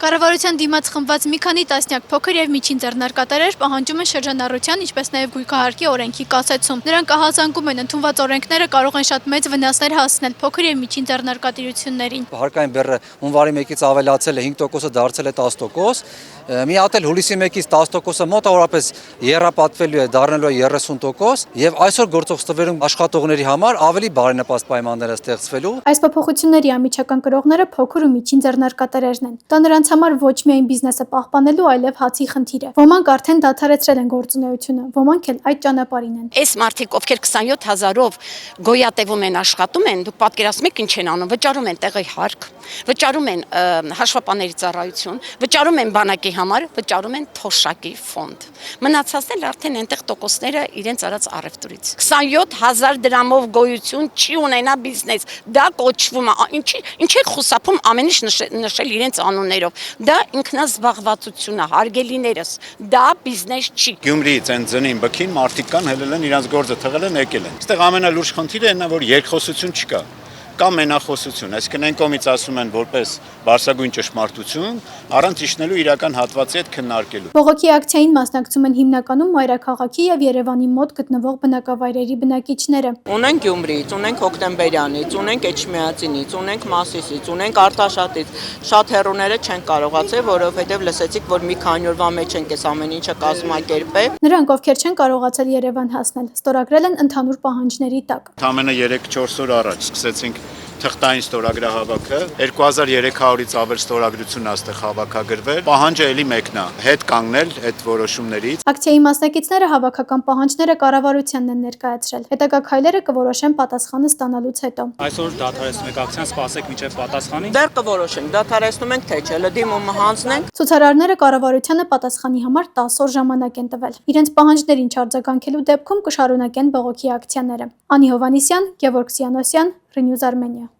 Կառավարության դիմաց խմբված մի քանի տասնյակ փոքր եւ միջին ձեռնարկատերեր պահանջում են շրջանառության, ինչպես նաեւ գույքահարկի օրենքի կասեցում։ Նրանք ահազանգում են ընդունված օրենքները կարող են շատ մեծ վնասներ հասցնել փոքր եւ միջին ձեռնարկատիրություններին։ Հարկային բեռը հունվարի 1-ից ավելացել է 5%-ը դարձել է 10%, մի հատ էլ հուլիսի 1-ից 10%-ը մոտավորապես եռապատվելու է, դառնալու է 30% եւ այսօր գործող ստվերում աշխատողների համար ավելի բարենպաստ պայմաններ է ստեղծվելու։ Այս փոփոխությունների անմիջական կրողները փոքր ու միջին ձեռնարկատերերն են։ Դա նրանց համար ոչ միայն բիզնեսը պահպանելու, այլև հացի խնդիր է։ Ոմանք արդեն դադարեցրել են գործունեությունը, ոմանք էլ այդ ճանապարհին են։ Այս մարդիկ, ովքեր 27000-ով գոյատևում են, աշխատում են, դուք պատկերացնում եք ինչ են անում, վճարում են տեղի հարկ, վճարում են հաշվապաների ծառայություն, վճարում են բանակի համար, վճարում են թոշակի ֆոնդ։ Մնացածն էլ արդեն այնտեղ տոկոսները իրենց արած առևտուրից։ 27000 դրամով գոյություն չի ունենա բիզնես։ Դա կոչվում է, ինչի խուսափում ամեն ինչ նշել իրենց անուններով։ Դա ինքնազբաղվածություն է, հարգելիներս, դա բիզնես չի։ Գյումրիից են ձնին բքին մարդիկ կան, հելել են իրանց գործը թողել են եկել են։ Այստեղ ամենալուրջ խնդիրը այն է, որ երկխոսություն չկա։ Կա մենախոսություն, այսինքն այն կողմից ասում են որպես բարձրագույն ճշմարտություն, առանց իջնելու իրական հատվածի հետ քննարկելու։ Բողոքի ակցիային մասնակցում են հիմնականում մայրաքաղաքի եւ Երևանի մոտ գտնվող բնակավայրերի բնակիչները։ Ունենք Գյումրիից, ունենք Հոկտեմբերյանից, ունենք Էջմիածինից, ունենք Մասիսից, ունենք Արտաշատից։ Շատ հեռուները չեն կարողացել, որովհետեւ լսեցիք, որ մի քանի օրվա մեջ ենք այս ամեն ինչը կազմակերպել։ Նրանք, ովքեր չեն կարողացել Երևան հասնել, ստորագրել են ընդհանուր պահանջների տակ։ Ամենը 3-4 օր առաջ սկսեցինք թղթային ստորագրահավաքը 2300-ից ավել ստորագրություն աստեղ հավաքագրվել։ Պահանջը էլի մեկն է՝ հետ կանգնել այդ որոշումներից։ Ակցիայի մասնակիցները հավաքական պահանջները կառավարությանն են ներկայացրել։ Հետագա քայլերը կորոշեն պատասխանը ստանալուց հետո։ Այսօր դադարեցնում եք ակցիան, սպասեք մինչև պատասխանի։ Դեռ կորոշենք, դադարեցնում ենք թե չէ, դիմումը հանձնենք։ Ցուցարարները կառավարությանը պատասխանի համար 10 օր ժամանակ են տվել։ Իրենց պահանջներին չարձագանքելու դեպքում կշարունակեն բողոքի ակցիաները։ Անի Հովհաննիսյան, Գևորգ Սյանոսյան, Renews Armenia։